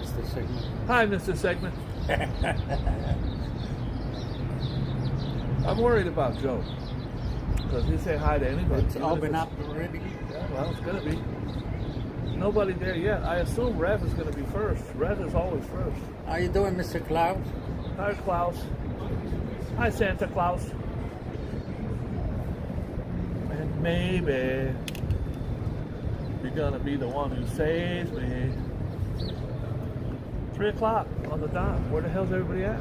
Mr. Segment. Hi, Mr. Segment. I'm worried about Joe. Because he say hi to anybody. It's open up already. Yeah, well, it's going to be. Nobody there yet. I assume Rev is going to be first. Rev is always first. How you doing, Mr. Klaus? Hi, Klaus. Hi, Santa Claus. And maybe you're going to be the one who saves me. 3 o'clock on the dot. Where the hell's everybody at?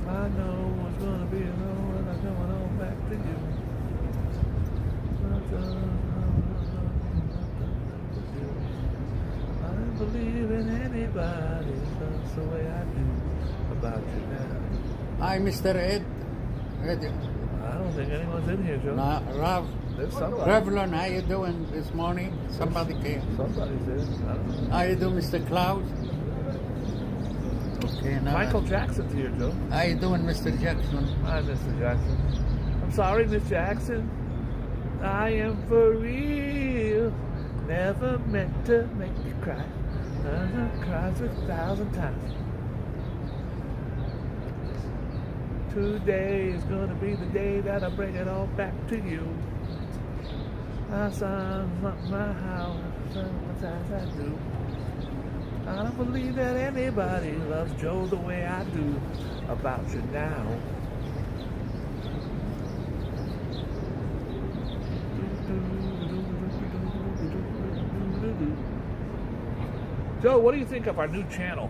I know it's going to be alone and I'm coming on back to you. I don't believe in anybody that's the way I do about you now. Hi, Mr. Ed. I don't think anyone's in here, Joe. No, Rav. There's somebody. Revlon, how you doing this morning? Somebody came. Somebody's there. I don't know. How you doing, Mr. Klaus? Okay, now. Michael Jackson's here, Joe. How you doing, Mr. Jackson? Hi, Mr. Jackson. I'm sorry, Miss Jackson. I am for real. Never meant to make you cry. I've cried 1,000 times. Today is gonna be the day that I bring it all back to you. I saw my house, sometimes I do. I don't believe that anybody loves Joe the way I do about you now. Joe, what do you think of our new channel?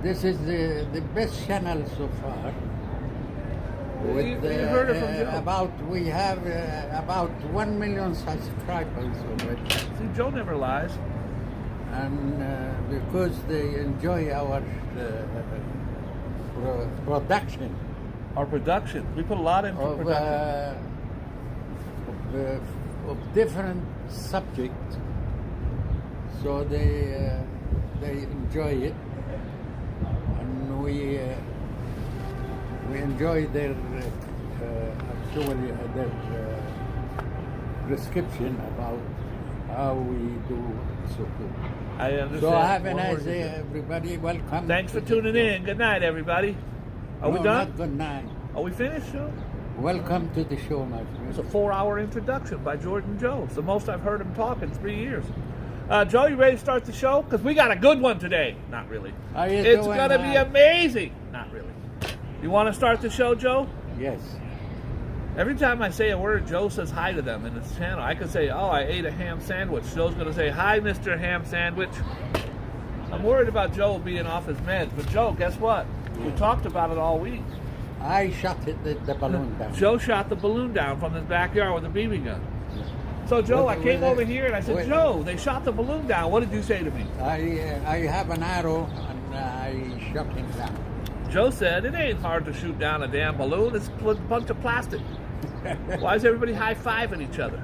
This is the best channel so far. You heard it from Joe. We have about 1 million subscribers already. See, Joe never lies. And because they enjoy our production. Our production. We put a lot into production. Of different subjects. So they enjoy it. And we enjoy their description about how we do so good. I understand. So have a nice day, everybody. Welcome. Thanks for tuning in. Good night, everybody. Are we done? Not good night. Are we finished, Joe? Welcome to the show, my friend. It's a 4-hour introduction by Jordan Joe. It's the most I've heard him talk in 3 years. Joe, you ready to start the show? Because we got a good one today. Not really. It's going to be amazing. Not really. You want to start the show, Joe? Yes. Every time I say a word, Joe says hi to them in this channel. I could say, oh, I ate a ham sandwich. Joe's going to say, hi, Mr. Ham Sandwich. I'm worried about Joe being off his meds. But, Joe, guess what? We talked about it all week. I shot the balloon down. Joe shot the balloon down from his backyard with a BB gun. So, Joe, I came over here and I said, Joe, they shot the balloon down. What did you say to me? I have an arrow and I shot him down. Joe said, it ain't hard to shoot down a damn balloon. It's a bunch of plastic. Why is everybody high-fiving each other?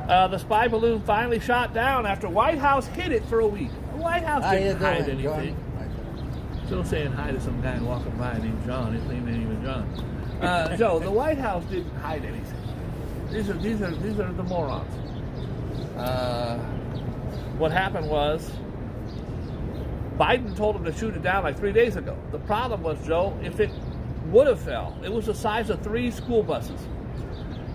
The spy balloon finally shot down after White House hid it for a week. The White House didn't hide anything. Still saying hi to some guy walking by named John. His name ain't even John. Joe, the White House didn't hide anything. These are the morons. What happened was Biden told him to shoot it down like 3 days ago. The problem was, Joe, if it would have fell, it was the size of 3 school buses.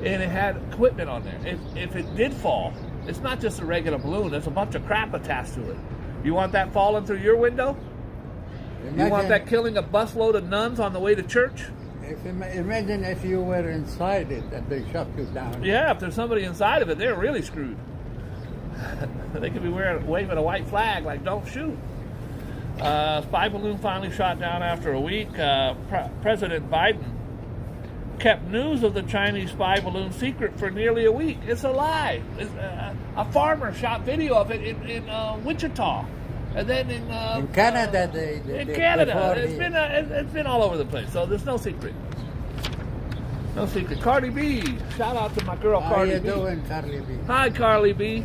And it had equipment on there. If it did fall, it's not just a regular balloon. There's a bunch of crap attached to it. You want that falling through your window? You want that killing a busload of nuns on the way to church? Imagine if you were inside it and they shot you down. Yeah, if there's somebody inside of it, they're really screwed. They could be waving a white flag like, don't shoot. Spy balloon finally shot down after a week. President Biden kept news of the Chinese spy balloon secret for nearly a week. It's a lie. A farmer shot video of it in Wichita. And then in Canada, it's been all over the place. So there's no secret. No secret. Cardi B. Shout out to my girl Cardi B. How you doing, Carly B? Hi, Carly B.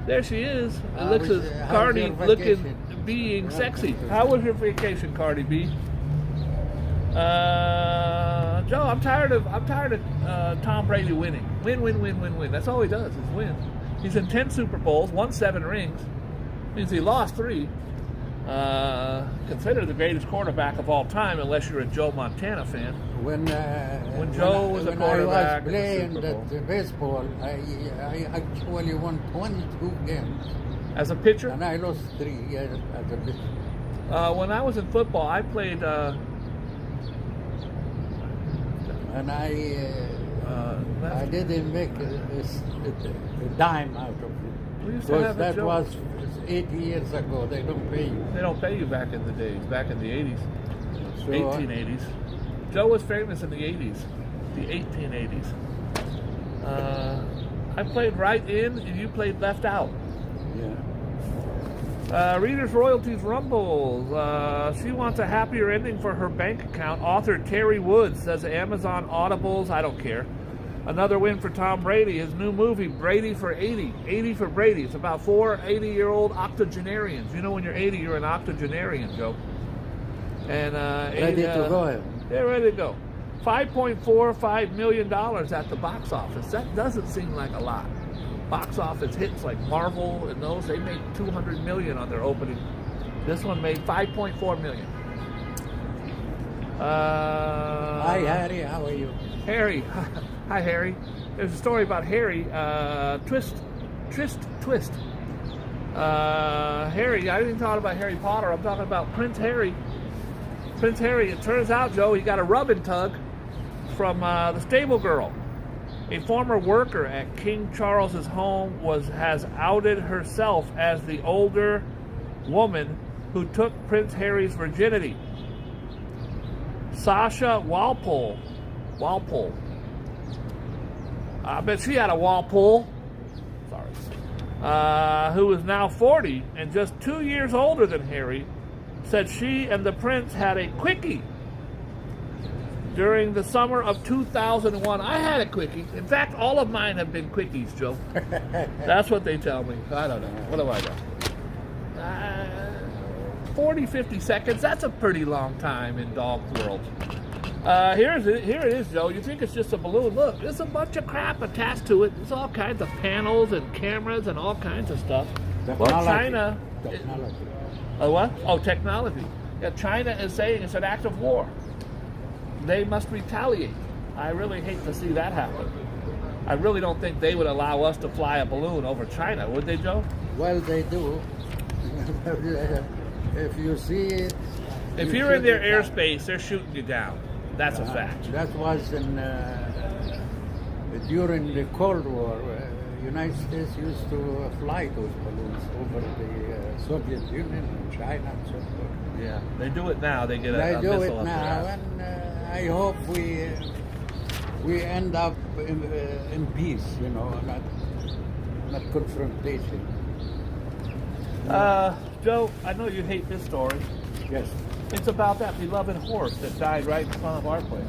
There she is. It looks as Cardi looking, being sexy. How was your vacation, Cardi B? Joe, I'm tired of Tom Brady winning. Win. That's all he does is win. He's in 10 Super Bowls, won 7 rings. Means he lost 3. Considered the greatest quarterback of all time, unless you're a Joe Montana fan. When Joe was a quarterback I was playing in the Super Bowl. that baseball, I actually won 22 games. As a pitcher? And I lost 3 as a pitcher. When I was in football, I played... and I didn't make a dime out of it. We used to Because have a that joke. was 80 years ago. They don't pay you. They don't pay you back in the days, back in the 80s, So, 1880s. Joe was famous in the 80s, the 1880s. I played right in, and you played left out. yeah. Readers Royalties Rumbles. She wants a happier ending for her bank account. Author Terry Woods says Amazon Audibles. I don't care. Another win for Tom Brady. His new movie, Brady for 80. 80 for Brady. It's about 4 80-year-old octogenarians. You know, when you're 80, you're an octogenarian, Joe. And Ready to go. they're ready to go. $5.45 million at the box office. That doesn't seem like a lot. Box office hits like Marvel and those, they make $200 million on their opening. This one made $5.4 million. Hi, Harry. How are you? Harry. Hi, Harry. There's a story about Harry. Twist. Harry, I didn't talk about Harry Potter. I'm talking about Prince Harry. Prince Harry, it turns out, Joe, he got a rub and tug from the stable girl. A former worker at King Charles's home has outed herself as the older woman who took Prince Harry's virginity. Sasha Walpole. I bet she had a Walpole. Sorry. Who is now 40 and just 2 years older than Harry, said she and the prince had a quickie during the summer of 2001. I had a quickie. In fact, all of mine have been quickies, Joe. That's what they tell me. I don't know. What do I know? 40, 50 seconds. That's a pretty long time in dog world. Here it is, Joe. You think it's just a balloon. Look, there's a bunch of crap attached to it. There's all kinds of panels and cameras and all kinds of stuff. Well, China... Technology. What? Oh, technology. Yeah, China is saying it's an act of war. They must retaliate. I really hate to see that happen. I really don't think they would allow us to fly a balloon over China, would they, Joe? Well, they do. If you see it... If you're in their airspace, they're shooting you down. That's a fact. That was during the Cold War. United States used to fly those balloons over the Soviet Union and China and so forth. Yeah, they do it now. They get a They do missile it up now, there. and I hope we end up in peace, you know, not confrontation. Joe, I know you hate this story. Yes. It's about that beloved horse that died right in front of our place.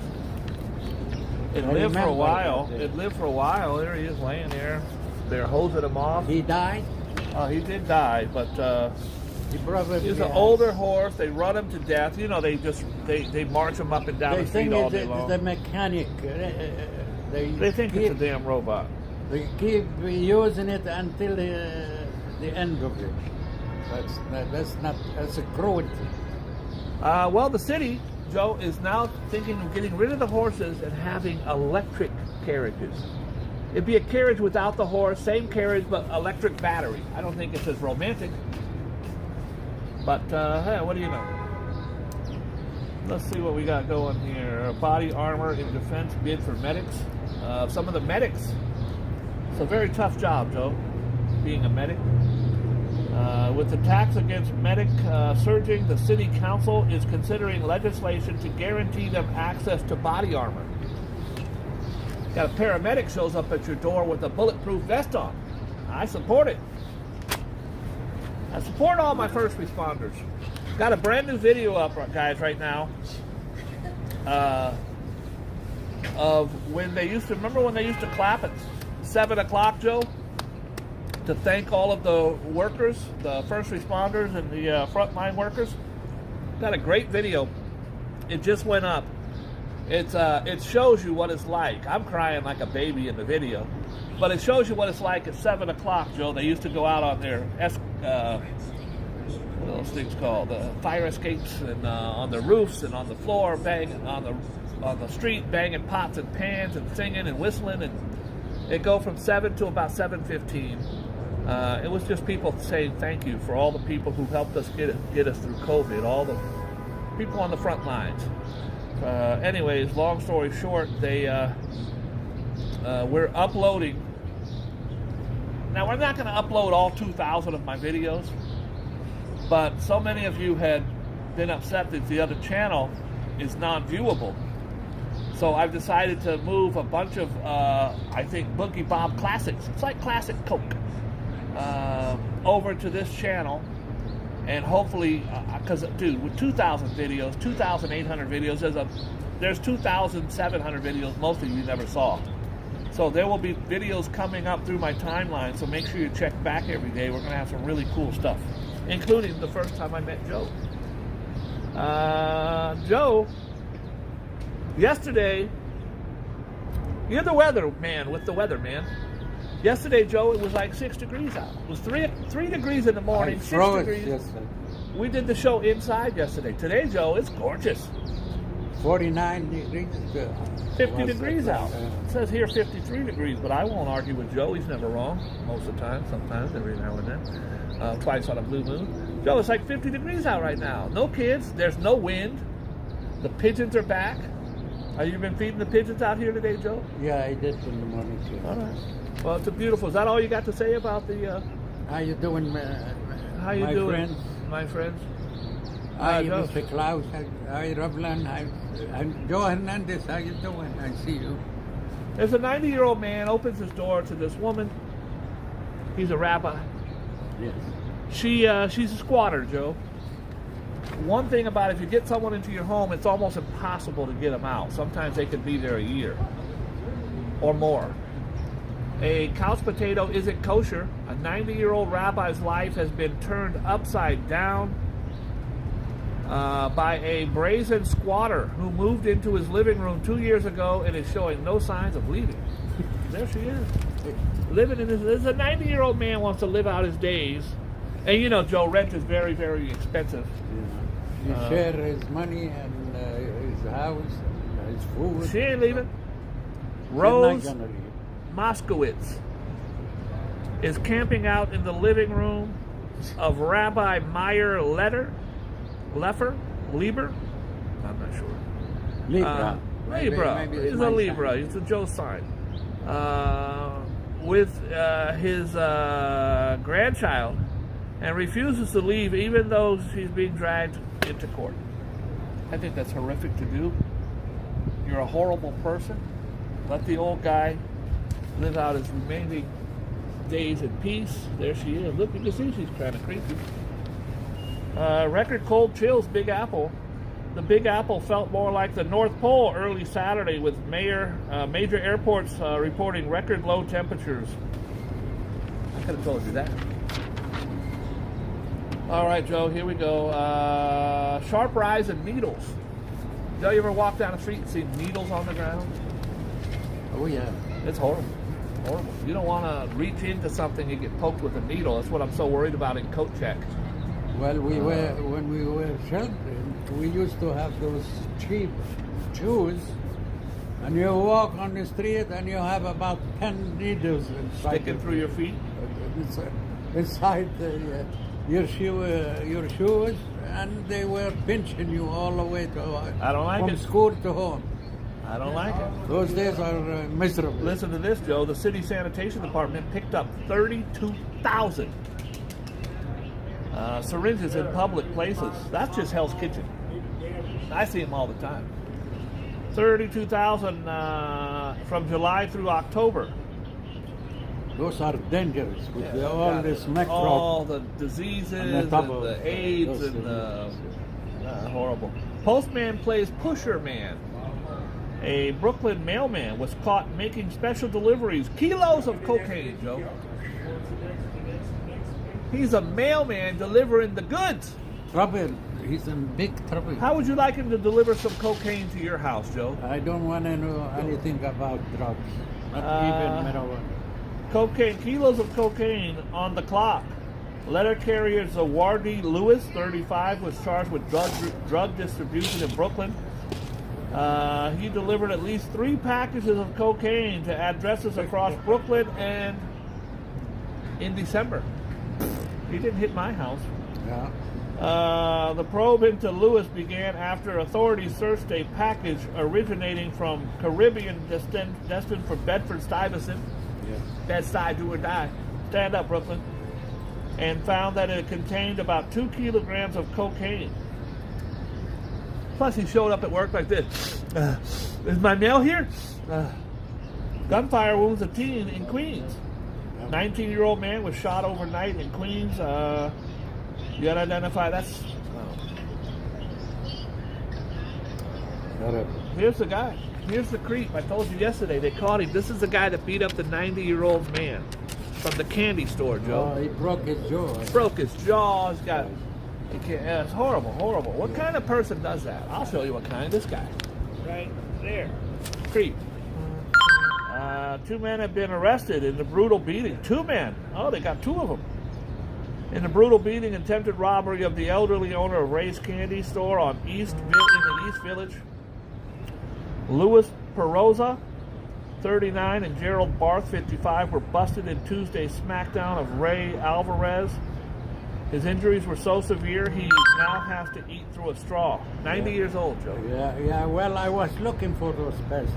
It I lived for a remember while. that. It lived for a while. There he is laying there. They're hosing him off. He died. He did die, but He probably he's an has. older horse. They run him to death. You know, they march him up and down They the street think all it's day long. the mechanic. They think it's a damn robot. They keep using it until the end of it. That's a cruelty. Well, the city, Joe, is now thinking of getting rid of the horses and having electric carriages. It'd be a carriage without the horse, same carriage, but electric battery. I don't think it's as romantic. But, hey, what do you know? Let's see what we got going here. Body armor in defense bid for medics. Some of the medics. It's a very tough job, Joe, being a medic. With attacks against medic surging, the city council is considering legislation to guarantee them access to body armor. Got a paramedic shows up at your door with a bulletproof vest on. I support it. I support all my first responders. Got a brand new video up, guys, right now. Of when they used to, remember when they used to clap at 7 o'clock, Joe? To thank all of the workers, the first responders and the frontline workers. Got a great video. It just went up It shows you what it's like. I'm crying like a baby in the video, but it shows you what it's like at 7 o'clock, Joe. They used to go out on their what are those things called? Fire escapes, and on the roofs and on the floor, banging on the street, banging pots and pans and singing and whistling, and it go from 7 to about 7:15. It was just people saying thank you for all the people who helped us get us through COVID, all the people on the front lines. Anyways, long story short, we're uploading. Now, we're not going to upload all 2,000 of my videos, but so many of you had been upset that the other channel is non-viewable. So I've decided to move a bunch of, I think, Boogie Bob classics. It's like classic Coke. Over to this channel. And hopefully, because, dude, with 2,000 videos, 2,800 videos, there's 2,700 videos most of you never saw. So there will be videos coming up through my timeline, so make sure you check back every day. We're going to have some really cool stuff, including the first time I met Joe. Joe, yesterday, you're the weather man with the weather, man. Yesterday, Joe, it was like 6 degrees out. It was 3 degrees in the morning, 6 degrees. Yesterday. We did the show inside yesterday. Today, Joe, it's gorgeous. 49 degrees. 50 degrees out. It says here 53 degrees, but I won't argue with Joe. He's never wrong most of the time, sometimes, every now and then. Twice on a blue moon. Joe, it's like 50 degrees out right now. No kids. There's no wind. The pigeons are back. Have you been feeding the pigeons out here today, Joe? Yeah, I did in the morning too. All right. Well, it's a beautiful. Is that all you got to say about the? How you doing, How you my doing, friends? my friends? Hi, Joe. Mr. Klaus. Hi, Ravlan. Hi, Joe Hernandez. How you doing? I see you. There's a 90-year-old man opens his door to this woman. He's a rabbi. Yes. She's a squatter, Joe. One thing about if you get someone into your home, it's almost impossible to get them out. Sometimes they could be there a year or more. A couch potato isn't kosher. A 90-year-old rabbi's life has been turned upside down by a brazen squatter who moved into his living room 2 years ago and is showing no signs of leaving. There she is. Living in this. A 90-year-old man wants to live out his days. And you know, Joe, rent is very, very expensive. Yeah. You share his money and his house and his food. She ain't leaving. Rose Moskowitz is camping out in the living room of Rabbi Meyer Lieber? I'm not sure. Libra. Libra. Maybe He's a Libra. He's a Joe sign. With his grandchild, and refuses to leave even though she's being dragged into court. I think that's horrific to do. You're a horrible person. Let the old guy live out his remaining days in peace. There she is. Look, you can see she's kind of creepy. Record cold chills, Big Apple. The Big Apple felt more like the North Pole early Saturday with major airports reporting record low temperatures. I could have told you that. All right, Joe, here we go. Sharp rise in needles. Joe, you ever walk down the street and see needles on the ground? Oh, yeah. It's horrible. Horrible. You don't want to reach into something and get poked with a needle. That's what I'm so worried about in coat check. Well, when we were children, we used to have those cheap shoes, and you walk on the street and you have about 10 needles inside Sticking through your feet? Inside your shoes, and they were pinching you all the way to I don't like from it. school to home. I don't like it. Those days are miserable. Listen to this, Joe. The city sanitation department picked up 32,000 syringes in public places. That's just Hell's Kitchen. I see them all the time. 32,000 from July through October. Those are dangerous with all this microbe. All the diseases and the AIDS and horrible. Postman plays Pusher Man. A Brooklyn mailman was caught making special deliveries, kilos of cocaine, Joe. He's a mailman delivering the goods. Trouble. he's in big trouble. How would you like him to deliver some cocaine to your house, Joe? I don't want to know anything about drugs, not even marijuana. Kilos of cocaine on the clock. Letter carrier Zawardi Lewis, 35, was charged with drug distribution in Brooklyn. He delivered at least 3 packages of cocaine to addresses across Brooklyn and in December. He didn't hit my house. Yeah. The probe into Lewis began after authorities searched a package originating from Caribbean destined for Bedford-Stuyvesant. Yes. Bedside, do or die. Stand up, Brooklyn. And found that it contained about 2 kilograms of cocaine. Plus, he showed up at work like this. Is my mail here? Gunfire wounds a teen in Queens. 19-year-old man was shot overnight in Queens. You gotta identify. That's. Here's the guy. Here's the creep. I told you yesterday. They caught him. This is the guy that beat up the 90-year-old man from the candy store, Joe. Oh, he broke his jaw. Broke his jaw. He's got. It's horrible, horrible. What kind of person does that? I'll show you what kind. This guy, right there, creep. 2 men have been arrested in the brutal beating. 2 men. Oh, they got 2 of them. In the brutal beating, attempted robbery of the elderly owner of Ray's Candy Store in the East Village. Louis Peroza, 39, and Gerald Barth, 55, were busted in Tuesday's smackdown of Ray Alvarez. His injuries were so severe he now has to eat through a straw. 90 years old, Joe. Yeah. Well, I was looking for those bastards.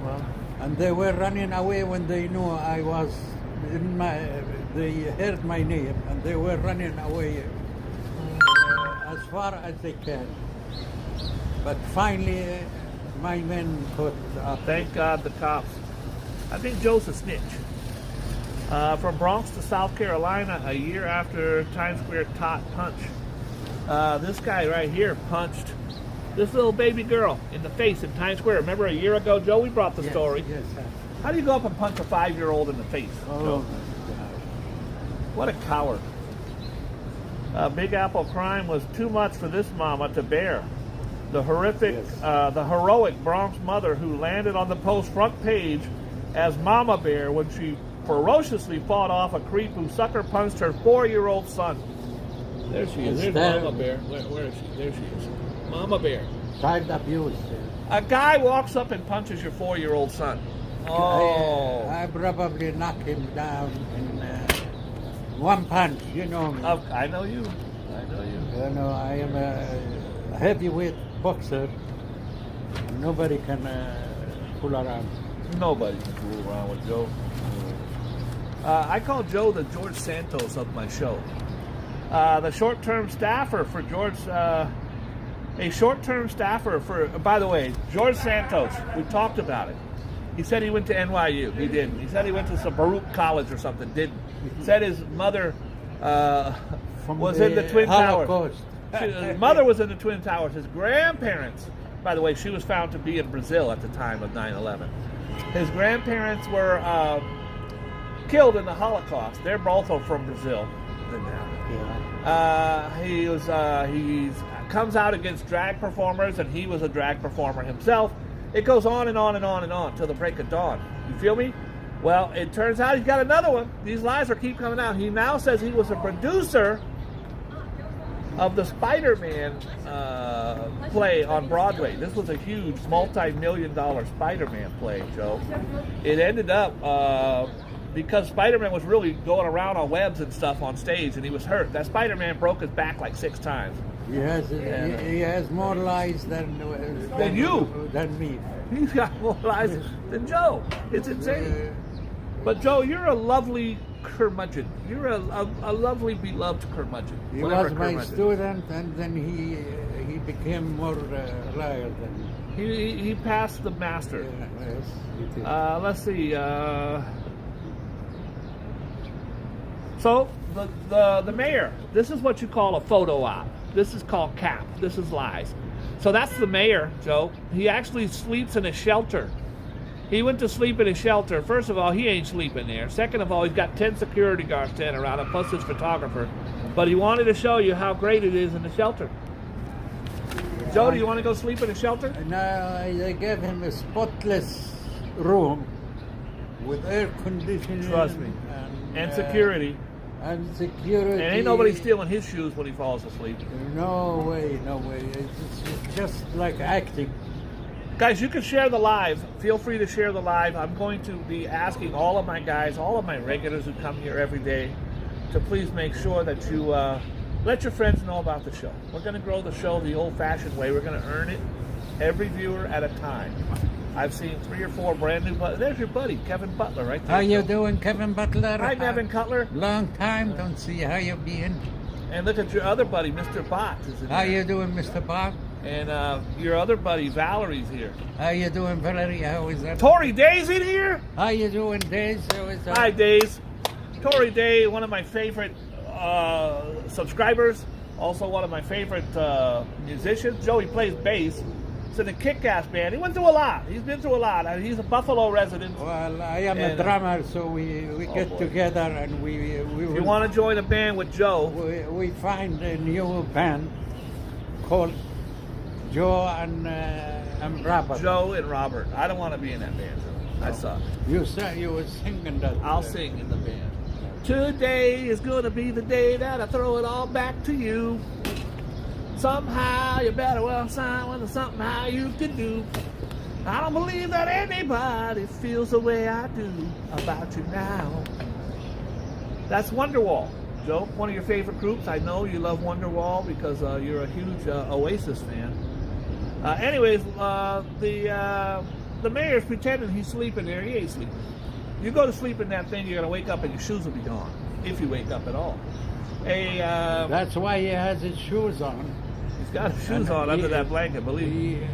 Well, And they were running away when they knew I was in they heard my name, and they were running away as far as they can. But finally, my men caught up. thank God the cops. I think Joe's a snitch. From Bronx to South Carolina, a year after Times Square punch. This guy right here punched this little baby girl in the face in Times Square. Remember a year ago, Joe? We brought the story. Yes, sir. How do you go up and punch a 5-year-old in the face? Oh, Joe? my God. What a coward. Big Apple crime was too much for this mama to bear. The heroic Bronx mother who landed on the Post front page as Mama Bear when she ferociously fought off a creep who sucker punched her 4-year-old son. There she is. There's Mama Bear. Where is she? There she is. Mama Bear. Child abuse. A guy walks up and punches your 4-year-old son. Oh. I probably knock him down in one punch. You know me. I know you. I know you. You know, I am a heavyweight boxer. Nobody can pull around. Nobody can fool around with Joe. I call Joe the George Santos of my show. The short-term staffer for a short-term staffer for, by the way, George Santos, we talked about it. He said he went to NYU. He didn't. He said he went to some Baruch College or something. Didn't. Said his mother was in the Twin Towers. His mother was in the Twin Towers. His grandparents, by the way, she was found to be in Brazil at the time of 9/11. His grandparents were killed in the Holocaust. They're both from Brazil. He comes out against drag performers, and he was a drag performer himself. It goes on and on and on and on till the break of dawn. You feel me? Well, it turns out he's got another one. These lies are keep coming out. He now says he was a producer of the Spider-Man play on Broadway. This was a huge multi-million-dollar Spider-Man play, Joe. It ended up because Spider-Man was really going around on webs and stuff on stage, and he was hurt. That Spider-Man broke his back like 6 times. He has more lies than you. Than me. He's got more lies than Joe. It's insane. But Joe, you're a lovely curmudgeon. You're a lovely, beloved curmudgeon. He was my student, and then he became more liar than me. He passed the master. Yeah, yes, he did. Let's see. So the mayor. This is what you call a photo op. This is called cap. This is lies. So that's the mayor, Joe. He actually sleeps in a shelter. He went to sleep in a shelter. First of all, he ain't sleeping there. Second of all, he's got 10 security guards standing around him, plus his photographer. But he wanted to show you how great it is in the shelter. Joe, do you want to go sleep in a shelter? And I gave him a spotless room with air conditioning. Trust me. And security. And security. And ain't nobody stealing his shoes when he falls asleep. No way, no way. It's just like acting. Guys, you can share the live. Feel free to share the live. I'm going to be asking all of my guys, all of my regulars who come here every day, to please make sure that you let your friends know about the show. We're going to grow the show the old-fashioned way. We're going to earn it every viewer at a time. I've seen 3 or 4 brand new. There's your buddy, Kevin Butler, right there. How you doing, Kevin Butler? Hi, Kevin Cutler. Long time, don't see how you been. And look at your other buddy, Mr. Bott. How you doing, Mr. Bob? And your other buddy, Valerie's here. How you doing, Valerie? How is that? Tori Day's in here? How you doing, Days? How is that? Hi, Days. Tori Day, one of my favorite subscribers. Also one of my favorite musicians. Joey plays bass. It's in a kick-ass band. He went through a lot. He's been through a lot. He's a Buffalo resident. Well, I am a drummer, so we get together and we if you want to join a band with Joe, we find a new band called Joe and Robert. Joe and Robert. I don't want to be in that band. I suck. You said you were singing that. I'll sing in the band. Today is going to be the day that I throw it all back to you. Somehow you better well sign with something how you can do. I don't believe that anybody feels the way I do about you now. That's Wonderwall. Joe, one of your favorite groups. I know you love Wonderwall because you're a huge Oasis fan. Anyways, the mayor's pretending he's sleeping there. He ain't sleeping. You go to sleep in that thing, you're going to wake up and your shoes will be gone. If you wake up at all. That's why he has his shoes on. He's got his shoes on under that blanket, believe me.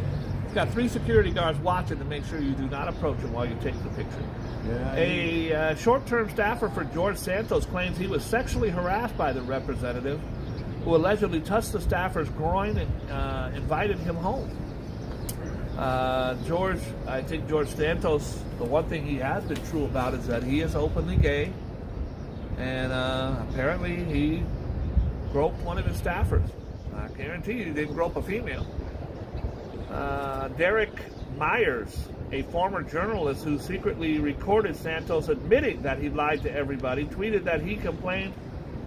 He's got 3 security guards watching to make sure you do not approach him while you take the picture. Yeah, A short-term staffer for George Santos claims he was sexually harassed by the representative who allegedly touched the staffer's groin and invited him home. I think George Santos, the one thing he has been true about is that he is openly gay, and apparently he groped one of his staffers. I guarantee you he didn't grope a female. Derek Myers, a former journalist who secretly recorded Santos admitting that he lied to everybody, tweeted that he complained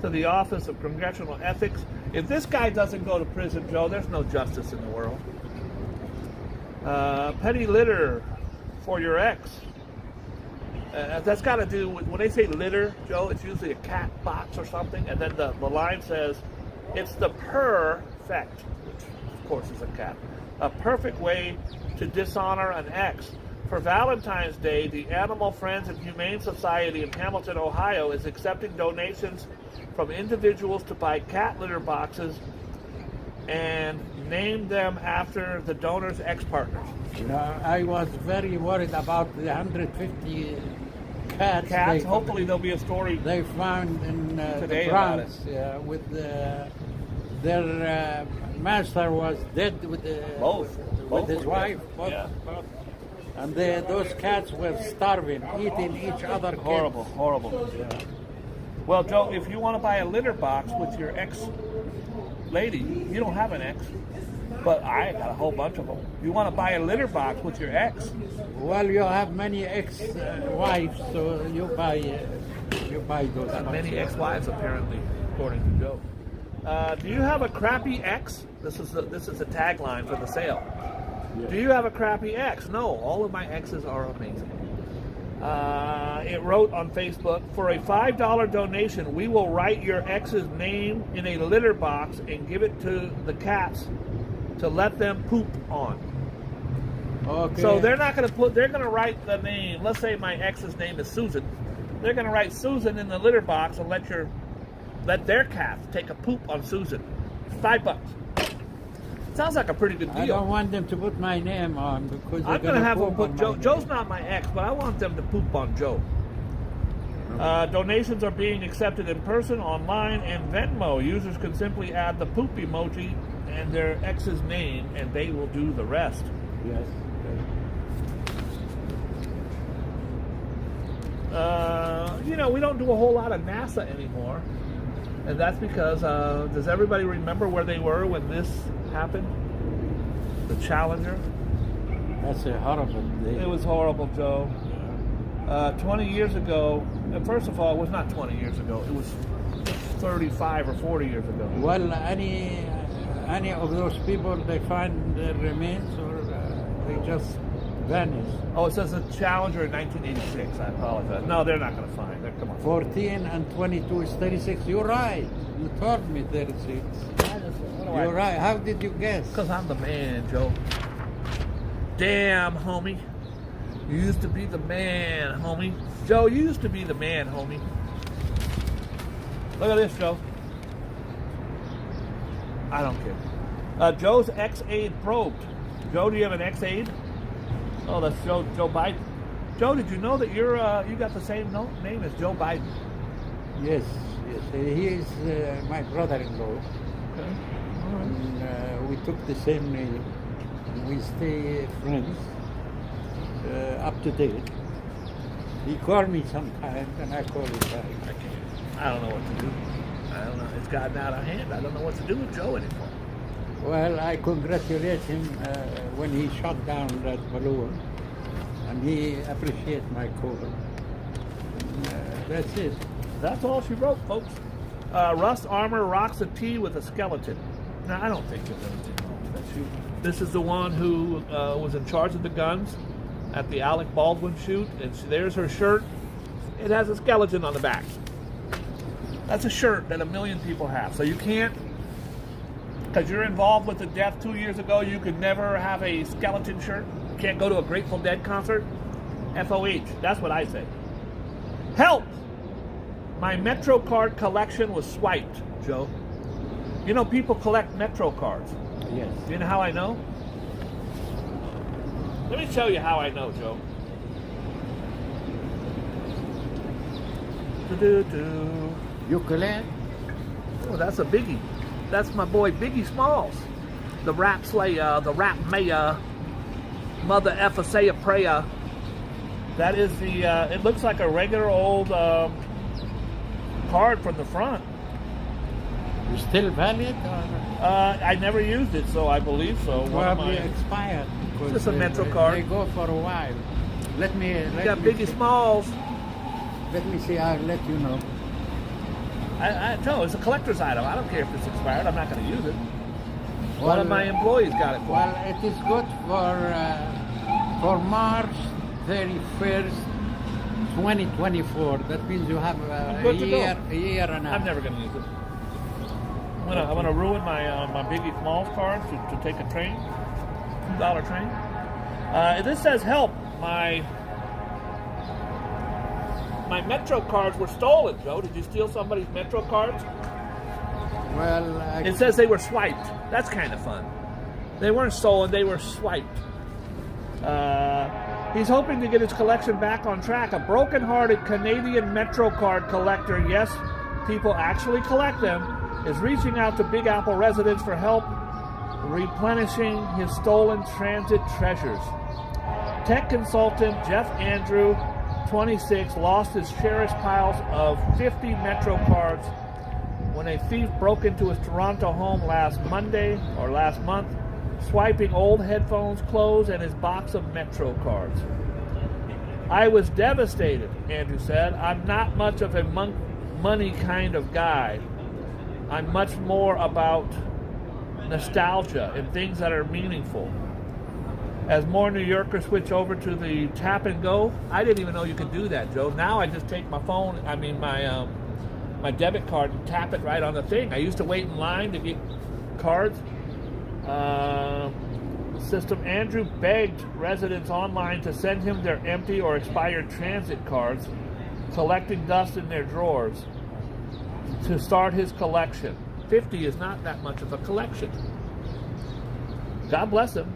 to the Office of Congressional Ethics. If this guy doesn't go to prison, Joe, there's no justice in the world. Petty litter for your ex. That's got to do with, when they say litter, Joe, it's usually a cat box or something, and then the line says, it's the perfect, which of course is a cat, a perfect way to dishonor an ex. For Valentine's Day, the Animal Friends and Humane Society in Hamilton, Ohio is accepting donations from individuals to buy cat litter boxes and name them after the donor's ex-partners. I was very worried about the 150 cats. Hopefully there'll be a story they found in today the Bronx with their master was dead with his wife. Both. And those cats were starving, eating each other. Horrible. Yeah. Well, Joe, if you want to buy a litter box with your ex-lady, you don't have an ex, but I got a whole bunch of them. You want to buy a litter box with your ex? Well, you have many ex-wives, so you buy those. Got many ex-wives, apparently, according to Joe. Do you have a crappy ex? This is the tagline for the sale. Yeah. Do you have a crappy ex? No, all of my exes are amazing. It wrote on Facebook, for a $5 donation, we will write your ex's name in a litter box and give it to the cats to let them poop on. Okay. So they're not going to they're going to write the name. Let's say my ex's name is Susan. They're going to write Susan in the litter box and let their cats take a poop on Susan. $5. Sounds like a pretty good deal. I don't want them to put my name on because I'm going to have them put Joe. Joe's not my ex, but I want them to poop on Joe. Donations are being accepted in person, online, and Venmo. Users can simply add the poop emoji and their ex's name, and they will do the rest. Yes. We don't do a whole lot of NASA anymore, and that's because does everybody remember where they were when this happened? the Challenger. That's a horrible day. It was horrible, Joe. 20 years ago, and first of all, it was not 20 years ago. It was 35 or 40 years ago. Well, any of those people, they find their remains or they just vanish. Oh, it says the Challenger in 1986. I apologize. No, they're not going to find it. Come on. 14 and 22 is 36. You're right. You told me 36. You're right. How did you guess? Because I'm the man, Joe. Damn, homie. You used to be the man, homie. Joe, you used to be the man, homie. Look at this, Joe. I don't care. Joe's X-Aid probed. Joe, do you have an X-Aid? Oh, that's Joe Biden. Joe, did you know that you got the same name as Joe Biden? Yes. He is my brother-in-law. Okay. And, we took the same name. We stay friends, up to date. He called me sometimes, and I call him back. I don't know what to do. I don't know. It's gotten out of hand. I don't know what to do with Joe anymore. Well, I congratulate him when he shot down that balloon, and he appreciates my call. That's it. That's all she wrote, folks. Rust Armor rocks a T with a skeleton. Now, I don't think there's anything wrong with that shoot. This is the one who was in charge of the guns at the Alec Baldwin shoot, and there's her shirt. It has a skeleton on the back. That's a shirt that 1 million people have. So you can't, because you're involved with the death 2 years ago, you could never have a skeleton shirt. You can't go to a Grateful Dead concert. FOH, that's what I say. Help! My Metro card collection was swiped, Joe. You know, people collect Metro cards. Yes. Do you know how I know? Let me show you how I know, Joe. You collect? Oh, that's a Biggie. That's my boy Biggie Smalls. The rap slayer, the rap mayor, mother effer say a prayer. That is the, it looks like a regular old card from the front. Still valid? Or? I never used it, so I believe so. Probably expired. Just a Metro card. They go for a while. Let me. You got Biggie Smalls. Let me see. I'll let you know. I tell you, it's a collector's item. I don't care if it's expired. I'm not going to use it. Well, One of my employees got it for me. Well, it is good for March 31st, 2024. That means you have a year and a half. I'm never going to use it. I'm gonna ruin my Biggie Smalls card to take a train, $2 train. This says help. My Metro cards were stolen, Joe. Did you steal somebody's Metro cards? Well, it says they were swiped. That's kind of fun. They weren't stolen, they were swiped. He's hoping to get his collection back on track. A broken-hearted Canadian Metro card collector, yes, people actually collect them, is reaching out to Big Apple residents for help replenishing his stolen transit treasures. Tech consultant Jeff Andrew, 26, lost his cherished piles of 50 Metro cards when a thief broke into his Toronto home last month, swiping old headphones, clothes, and his box of Metro cards. I was devastated, Andrew said. I'm not much of a money kind of guy. I'm much more about nostalgia and things that are meaningful. As more New Yorkers switch over to the tap and go, I didn't even know you could do that, Joe. Now I just take my phone, my debit card and tap it right on the thing. I used to wait in line to get cards. System Andrew begged residents online to send him their empty or expired transit cards, collecting dust in their drawers, to start his collection. 50 is not that much of a collection. God bless him.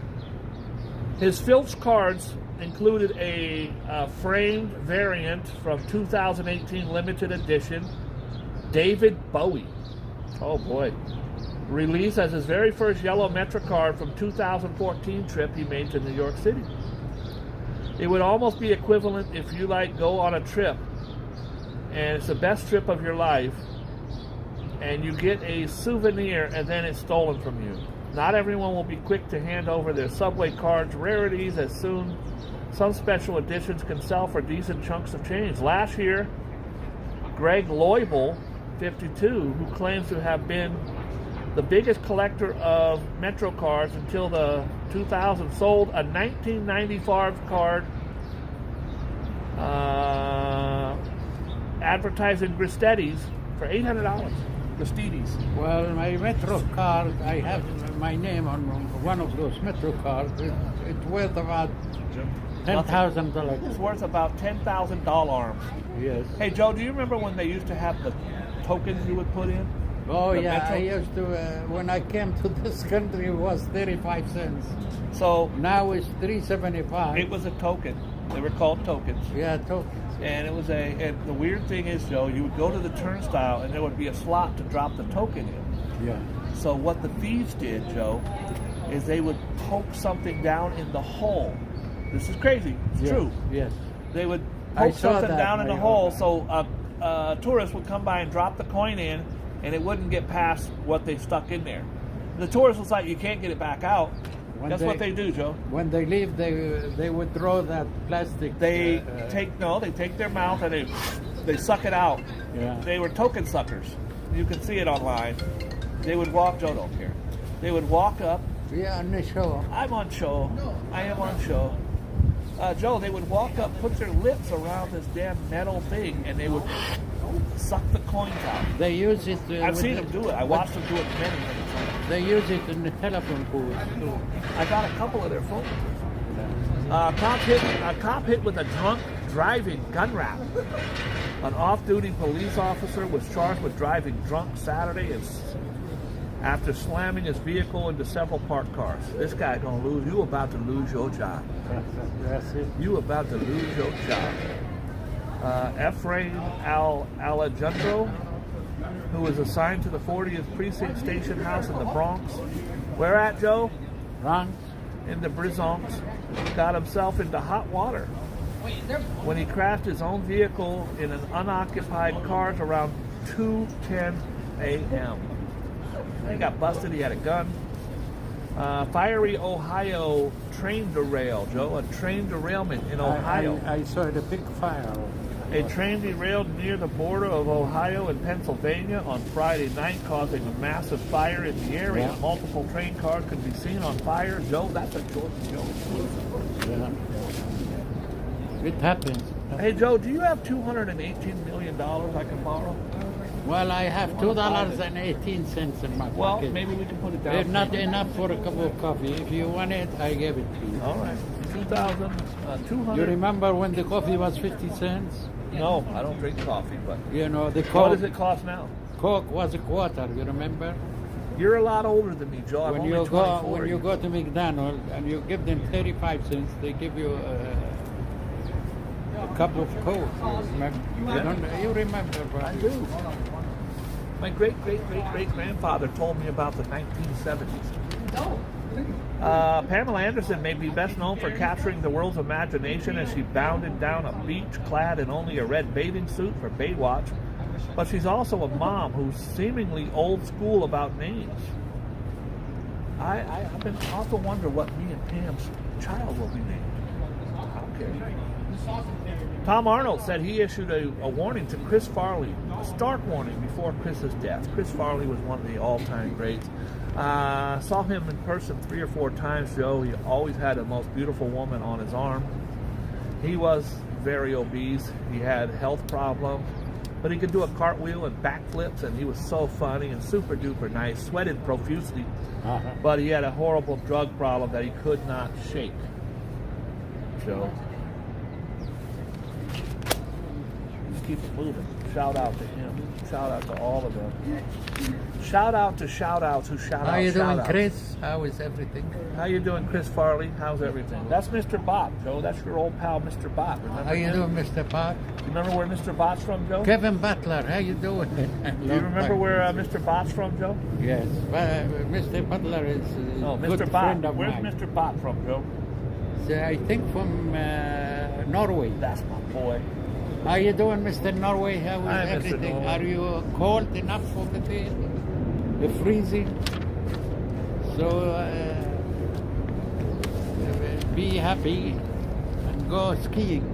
His filched cards included a framed variant from 2018 limited edition David Bowie. Oh boy. Released as his very first yellow Metro card from 2014 trip he made to New York City. It would almost be equivalent if you go on a trip and it's the best trip of your life and you get a souvenir and then it's stolen from you. Not everyone will be quick to hand over their subway cards rarities as soon. Some special editions can sell for decent chunks of change. Last year, Greg Loibel, 52, who claims to have been the biggest collector of Metro cards until the 2000, sold a 1995 card advertising Gristetti's for $800. Gristetti's. Well, my Metro card, I have my name on one of those Metro cards. It's worth about $10,000. It's worth about $10,000. Yes. Hey, Joe, do you remember when they used to have the tokens you would put in? Oh, The yeah, Metro? I used to, when I came to this country, it was 35 cents. So Now it's 3.75. it was a token. They were called tokens. Yeah, tokens. And it was and the weird thing is, Joe, you would go to the turnstile and there would be a slot to drop the token in. Yeah. So what the thieves did, Joe, is they would poke something down in the hole. This is crazy. It's Yes, true. Yes. They would I poke saw something that, down in the my hole God. so a tourist would come by and drop the coin in and it wouldn't get past what they stuck in there. The tourist was like, you can't get it back out. When Guess what they do, Joe? When they leave, they would throw that plastic. They take their mouth and they suck it out. Yeah. They were token suckers. You can see it online. They would walk. Joe don't care. They would walk up. Yeah, on the show. I'm on show. I am on show. Joe, they would walk up, put their lips around this damn metal thing, and they would suck the coins out. They use it. I've seen them do it. I watched them do it many times. They use it in the telephone booth too. I got a couple of their phones. A cop hit with a drunk driving gun rap. An off-duty police officer was charged with driving drunk Saturday after slamming his vehicle into several parked cars. This guy gonna lose. You about to lose your job. That's it. You about to lose your job. Ephraim Alejandro, who was assigned to the 40th Precinct Station House in the Bronx. Where at, Joe? Bronx. In the Bronx, got himself into hot water when he crashed his own vehicle in an unoccupied car around 2:10 a.m. He got busted. He had a gun. Fiery Ohio train derail, Joe. A train derailment in Ohio. I saw the big fire. A train derailed near the border of Ohio and Pennsylvania on Friday night, causing a massive fire in the area. Yeah. Multiple train cars could be seen on fire. Joe, that's a Georgia Joe. Yeah. It happens. Hey, Joe, do you have $218 million I can borrow? Well, I have $2.18 in my Well, pocket. maybe we can put it down. It's not enough for a cup of coffee. If you want it, I give it to you. All right. 200. You remember when the coffee was 50 cents? No, I don't drink coffee, but You know, the what Coke, does it cost now? Coke was a quarter, you remember? You're a lot older than me, Joe. I'm When only you 24. when you go to McDonald's and you give them 35 cents, they give you a cup of Coke. You remember, right? I do. My great-great-great-great-grandfather told me about the 1970s. Pamela Anderson may be best known for capturing the world's imagination as she bounded down a beach clad in only a red bathing suit for Baywatch, but she's also a mom who's seemingly old school about names. I've been often wonder what me and Pam's child will be named. I don't care. Tom Arnold said he issued a warning to Chris Farley, a stark warning before Chris's death. Chris Farley was one of the all-time greats. Saw him in person 3 or 4 times, Joe. He always had the most beautiful woman on his arm. He was very obese. He had health problems, but he could do a cartwheel and backflips, and he was so funny and super duper nice. Sweated profusely, but he had a horrible drug problem that he could not shake. Joe. Keep it moving. Shout out to him. Shout out to all of them. Shout out to shout-outs who shout out. How you doing, shout-outs. Chris? How is everything? How you doing, Chris Farley? How's everything? That's Mr. Bot, Joe. That's your old pal, Mr. Bot. Remember How you him? doing, Mr. Bot? Remember where Mr. Bot's from, Joe? Kevin Butler, how you doing? Do you remember where Mr. Bot's from, Joe? Yes, Mr. Butler is No, a good Mr. Bot. friend of Where's mine. Mr. Bot from, Joe? So I think from Norway. That's my boy. How you doing, Mr. Norway? How is Hi, Mr. everything? Norway. Are you cold enough for the day? The freezing? So be happy and go skiing.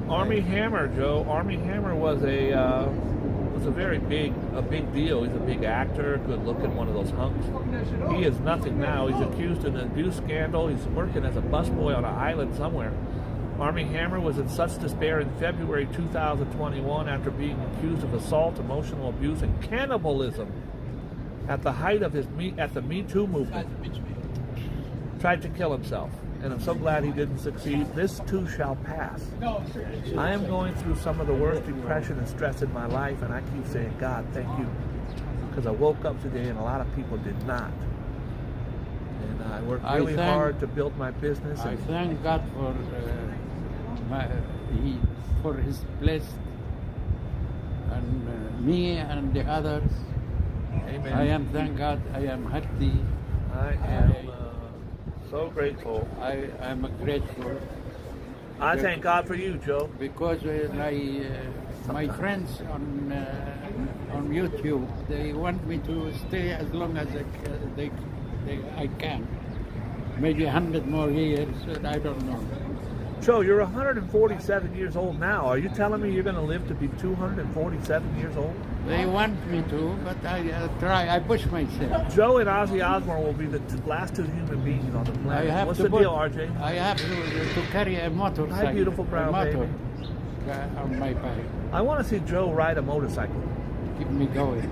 Army Hammer, Joe. Army Hammer was a very big deal. He's a big actor, good looking, one of those hunks. He is nothing now. He's accused in an abuse scandal. He's working as a busboy on an island somewhere. Army Hammer was in such despair in February 2021 after being accused of assault, emotional abuse, and cannibalism at the height of the Me Too movement. Tried to kill himself. And I'm so glad he didn't succeed. This too shall pass. I am going through some of the worst depression and stress in my life, and I keep saying, God, thank you. Because I woke up today and a lot of people did not. And I worked really hard to build my business. I thank God for his blessed and me and the others. Amen. I am, thank God, I am happy. I am so grateful. I am grateful. I thank God for you, Joe. Because my friends on YouTube, they want me to stay as long as I can. Maybe 100 more years, I don't know. Joe, you're 147 years old now. Are you telling me you're going to live to be 247 years old? They want me to, but I try. I push myself. Joe and Ozzy Osbourne will be the last two human beings on the planet. What's the deal, RJ? I have to carry a motorcycle. Hi, beautiful brown baby. On my back. I want to see Joe ride a motorcycle. Keep me going.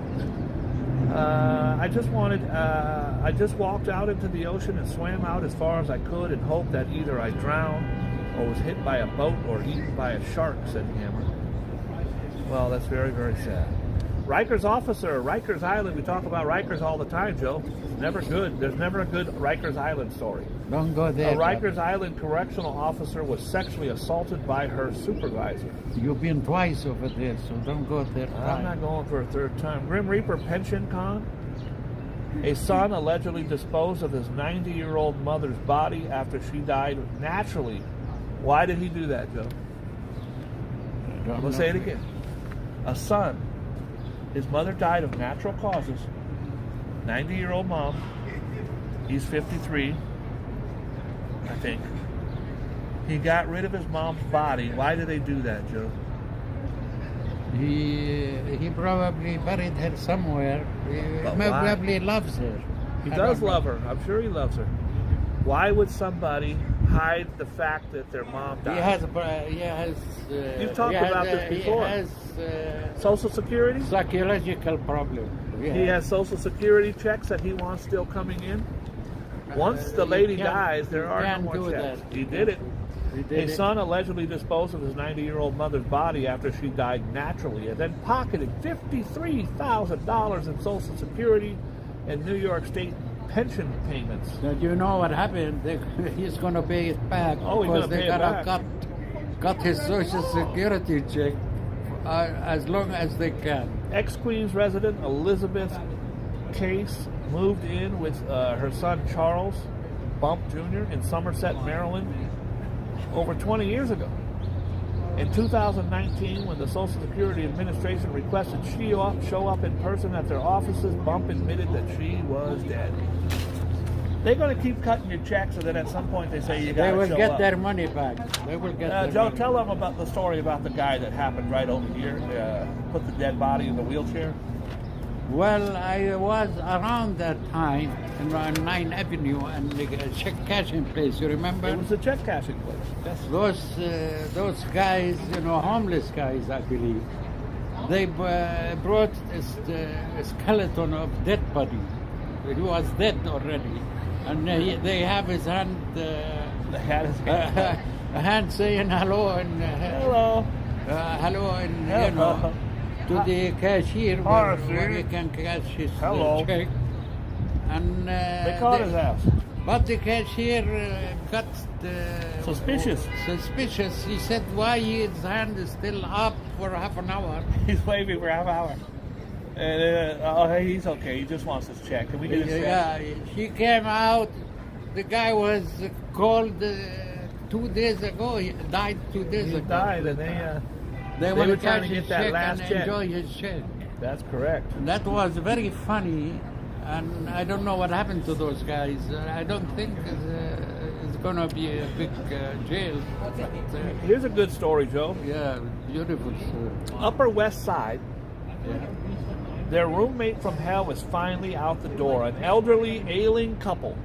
I just walked out into the ocean and swam out as far as I could and hoped that either I drowned or was hit by a boat or eaten by a shark, said Hammer. Well, that's very, very sad. Rikers officer, Rikers Island. We talk about Rikers all the time, Joe. It's never good. There's never a good Rikers Island story. Don't go there. A Rikers Island correctional officer was sexually assaulted by her supervisor. You've been twice over there, so don't go there. I'm not going for a third time. Grim Reaper pension con. A son allegedly disposed of his 90-year-old mother's body after she died naturally. Why did he do that, Joe? I'm going to say it again. A son. His mother died of natural causes. 90-year-old mom. He's 53, I think. He got rid of his mom's body. Why did they do that, Joe? He probably buried her somewhere. He probably loves her. He does love her. I'm sure he loves her. Why would somebody hide the fact that their mom died? You've talked about this before. He has Social Security? psychological problem. Yeah. He has Social Security checks that he wants still coming in. Once the lady dies, there are no more checks. He did it. His son allegedly disposed of his 90-year-old mother's body after she died naturally and then pocketed $53,000 in Social Security and New York State pension payments. Now, you know what happened? He's going to pay it back. Oh, he's going to pay it back. Cut his Social Security check as long as they can. Ex-Queens resident Elizabeth Case moved in with her son Charles Bump Jr. in Somerset, Maryland, over 20 years ago. In 2019, when the Social Security Administration requested she show up in person at their offices, Bump admitted that she was dead. They're going to keep cutting your checks, and then at some point they say you got to show up. They will get their money back. They will get their Joe, money. tell them about the story about the guy that happened right over here, put the dead body in the wheelchair. Well, I was around that time on 9th Avenue and the check cashing place. You remember? It was the check cashing place. Yes. Those guys, homeless guys, I believe. They brought a skeleton of dead body. He was dead already, and they have his hand. They had his hand. A hand saying hello and hello, hello, and to the cashier where he can cash his check. And they caught his ass. But the cashier got suspicious. Suspicious. He said, "Why his hand is still up for half an hour?" He's waving for half an hour. And he's okay. He just wants his check. Can we get his check? Yeah, he came out. The guy was called 2 days ago. He died 2 days ago. He died, and they were trying to get that last check. Enjoy his check. That's correct. And that was very funny. and I don't know what happened to those guys. I don't think it's going to be a big jail. But, Here's a good story, Joe. yeah, beautiful. Upper West Side, Yeah. their roommate from hell is finally out the door. An elderly, ailing couple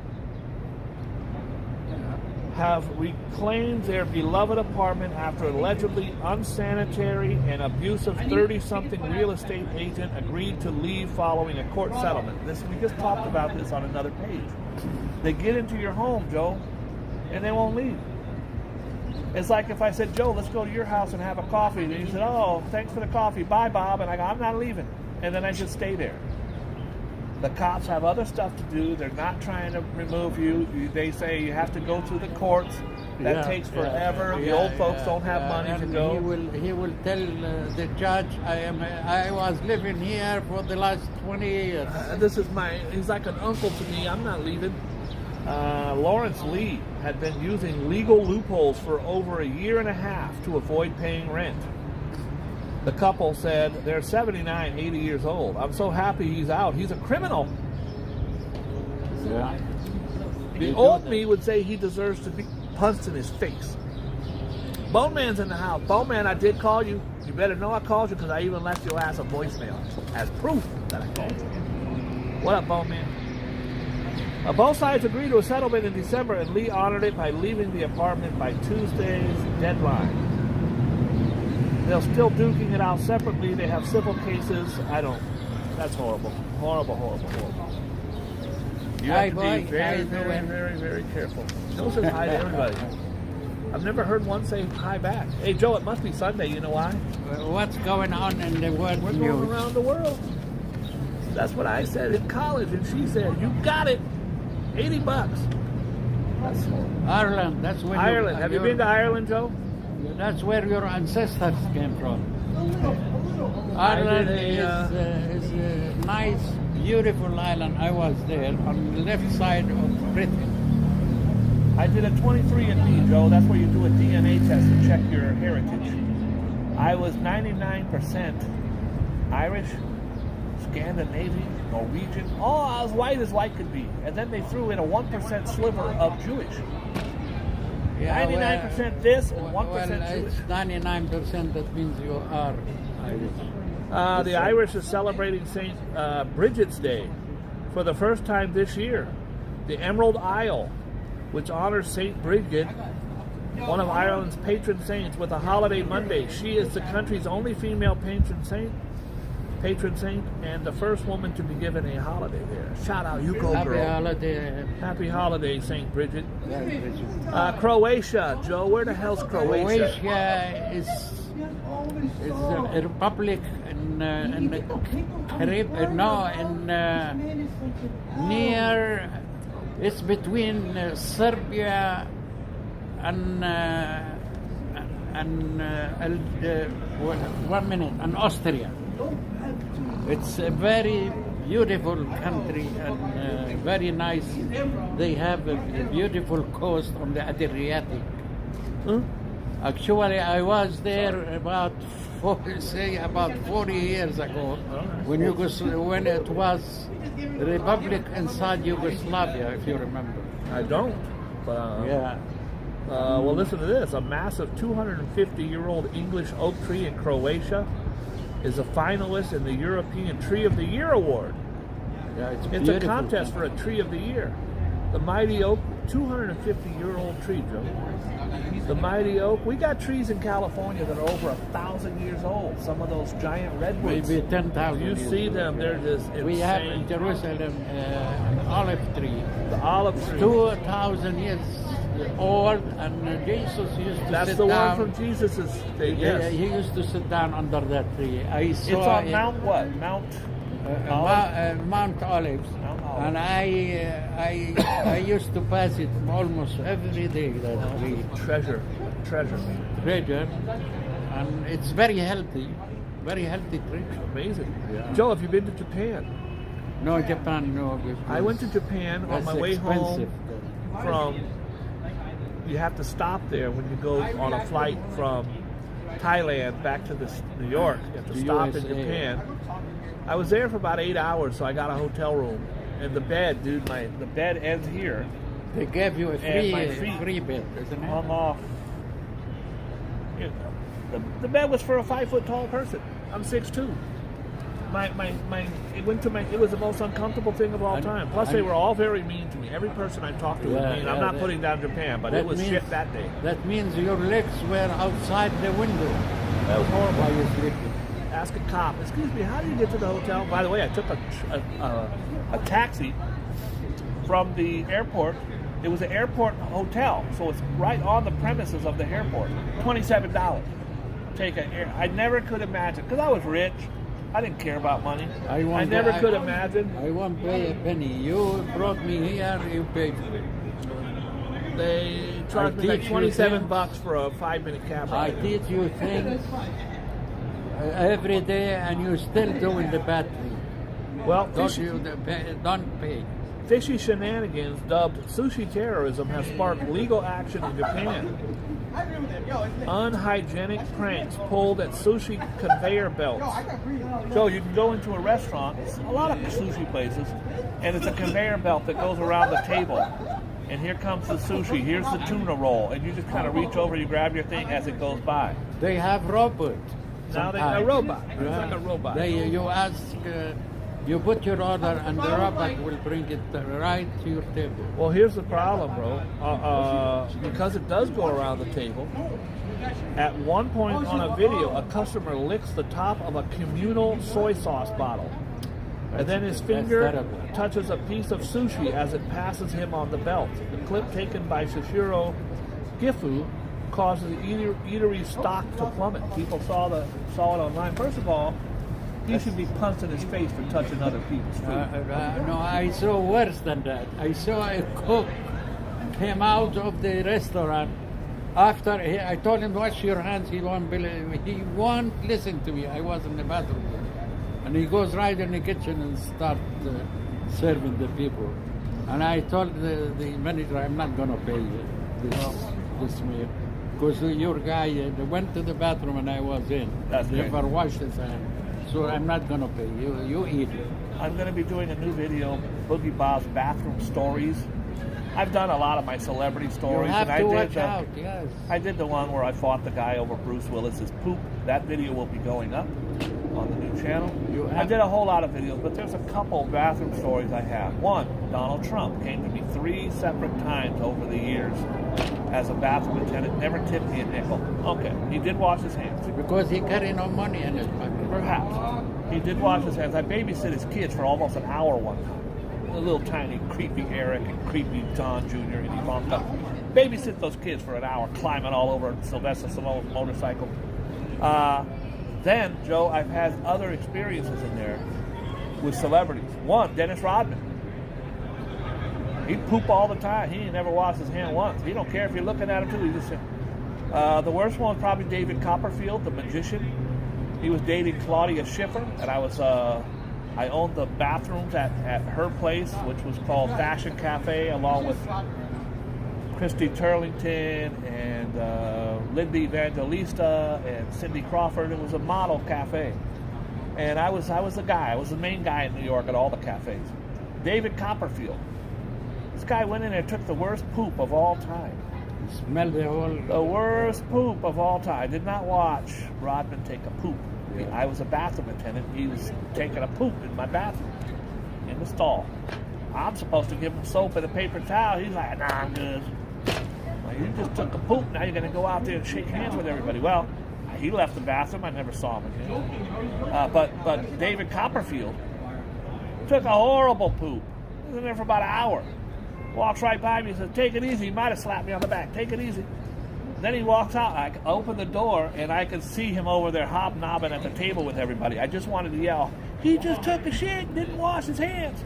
have reclaimed their beloved apartment after allegedly unsanitary and abusive 30-something real estate agent agreed to leave following a court settlement. We just talked about this on another page. They get into your home, Joe, and they won't leave. It's like if I said, Joe, let's go to your house and have a coffee. And he said, oh, thanks for the coffee. Bye, Bob. And I go, I'm not leaving. And then I just stay there. The cops have other stuff to do. They're not trying to remove you. They say you have to go through the courts. That takes forever. The old folks don't have money to and go. He will tell the judge, I was living here for the last 20 years. He's like an uncle to me. I'm not leaving. Lawrence Lee had been using legal loopholes for over a year and a half to avoid paying rent. The couple said they're 79, 80 years old. I'm so happy he's out. He's a criminal. Yeah. The old me would say he deserves to be punched in his face. Bone Man's in the house. Bone Man, I did call you. You better know I called you because I even left your ass a voicemail as proof that I called you. What up, Bone Man? Both sides agreed to a settlement in December, and Lee honored it by leaving the apartment by Tuesday's deadline. They're still duking it out separately. They have civil cases. That's horrible. Horrible. You have to be very, very careful. Joe says hi to everybody. I've never heard one say hi back. Hey, Joe, it must be Sunday. You know why? What's going on in the world We're news? going around the world. That's what I said in college, and she said, you got it. $80. That's horrible. Ireland, that's where Ireland. Have you been to Ireland, Joe? That's where your ancestors came from. Ireland is a nice, beautiful island. I was there on the left side of Britain. I did a 23andMe, Joe. That's where you do a DNA test to check your heritage. I was 99% Irish, Scandinavian, Norwegian. Oh, as white could be. And then they threw in a 1% sliver of Jewish. 99% this and 1% Jewish. It's 99%. That means you are Irish. The Irish is celebrating St. Bridget's Day for the first time this year. The Emerald Isle, which honors St. Bridget, one of Ireland's patron saints, with a holiday Monday. She is the country's only female patron saint, and the first woman to be given a holiday there. Shout out, you go, Happy girl. holiday. Happy holiday, St. Bridget. Yeah, Bridget. Croatia, Joe. Where the hell's Croatia? Croatia is a republic in the Caribbean. Near. It's between Serbia and 1 minute, and Austria. It's a very beautiful country and very nice. They have a beautiful coast on the Adriatic. Actually, I was there about 40 years ago when it was a republic inside Yugoslavia, if you remember. I don't. Yeah. Well, listen to this. A massive 250-year-old English oak tree in Croatia is a finalist in the European Tree of the Year Award. Yeah, It's a contest for a Tree of the Year. The mighty oak, 250-year-old tree, Joe. The mighty oak. We got trees in California that are over 1,000 years old. Some of those giant redwoods. Maybe 10,000. You see them, they're just insane. We have in Jerusalem an olive tree. The olive tree. 2,000 years old, and Jesus used to That's sit the down. one from Jesus' day, yes. Yeah, he used to sit down under that tree. I saw It's on it, Mount what? Mount Mount Olives. Mount Olives. And I used to pass it almost every day. That tree. Treasure. Treasure, and it's very healthy tree. Amazing. Yeah. Joe, have you been to Japan? No, Japan, no. I went to Japan on That's my way expensive. home from. You have to stop there when you go on a flight from Thailand back to New York. You have to The stop USA. in Japan. I was there for about 8 hours, so I got a hotel room. And the bed, dude, the bed ends here. They gave you a And my feet free bed, isn't it? hung off. The bed was for a 5 foot tall person. I'm 6'2". It was the most uncomfortable thing of all time. Plus, they were all very mean to me. Every person I talked to was mean. I'm not putting down Japan, but it was shit that day. That means your legs were outside the window. That was horrible. While you're sleeping. Ask a cop, excuse me, how do you get to the hotel? By the way, I took a taxi from the airport. It was an airport hotel, so it's right on the premises of the airport. $27. I never could imagine, because I was rich. I didn't care about money. I never could imagine. I won't pay a penny. You brought me here, you paid for it. They charged me like $27 for a 5-minute cab ride. I teach you things every day, and you're still doing the bad thing. Well, don't pay. Fishy shenanigans dubbed sushi terrorism has sparked legal action in Japan. Unhygienic pranks pulled at sushi conveyor belts. So you can go into a restaurant, a lot of sushi places, and it's a conveyor belt that goes around the table. And here comes the sushi, here's the tuna roll, and you just kind of reach over, you grab your thing as it goes by. They have robots. Now they have a robot. It's like a robot. You ask, you put your order, and the robot will bring it right to your table. Well, here's the problem, bro. Because it does go around the table, at one point on a video, a customer licks the top of a communal soy sauce bottle. And then his finger touches a piece of sushi as it passes him on the belt. The clip taken by Shishiro Gifu causes the eatery stock to plummet. People saw it online. First of all, he should be punched in his face for touching other people's food. No, I saw worse than that. I saw a cook came out of the restaurant after I told him, wash your hands. He won't believe me. He won't listen to me. I was in the bathroom. And he goes right in the kitchen and starts serving the people. And I told the manager, I'm not going to pay this meal. Because your guy went to the bathroom and I was in. Never washed his hands. So I'm not going to pay you. You eat it. I'm going to be doing a new video, Boogie Bob's bathroom stories. I've done a lot of my celebrity stories. You have to watch out, yes. I did the one where I fought the guy over Bruce Willis's poop. That video will be going up on the new channel. I did a whole lot of videos, but there's a couple bathroom stories I have. One, Donald Trump came to me 3 separate times over the years as a bathroom attendant, never tipped me a nickel. Okay, he did wash his hands. Because he carried no money in his pocket. Perhaps. He did wash his hands. I babysit his kids for almost an hour one time. A little tiny, creepy Eric and creepy John Jr. and Ivanka. Babysit those kids for an hour, climbing all over Sylvester Stallone's motorcycle. Then, Joe, I've had other experiences in there with celebrities. One, Dennis Rodman. He'd poop all the time. He ain't never washed his hand once. He don't care if you're looking at him, too. He just the worst one was probably David Copperfield, the magician. He was dating Claudia Schiffer, and I owned the bathrooms at her place, which was called Fashion Cafe, along with Christy Turlington and Lindy Evangelista and Cindy Crawford. It was a model cafe. And I was the guy. I was the main guy in New York at all the cafes. David Copperfield. This guy went in there and took the worst poop of all time. Smelled the worst poop of all time. I did not watch Rodman take a poop. I was a bathroom attendant. He was taking a poop in my bathroom, in the stall. I'm supposed to give him soap and a paper towel. He's like, nah, I'm good. Well, you just took a poop. Now you're going to go out there and shake hands with everybody. Well, he left the bathroom. I never saw him again. But David Copperfield took a horrible poop. He was in there for about an hour. Walks right by me and says, take it easy. He might have slapped me on the back. Take it easy. Then he walks out. I open the door, and I can see him over there hobnobbing at the table with everybody. I just wanted to yell, he just took a shit, didn't wash his hands.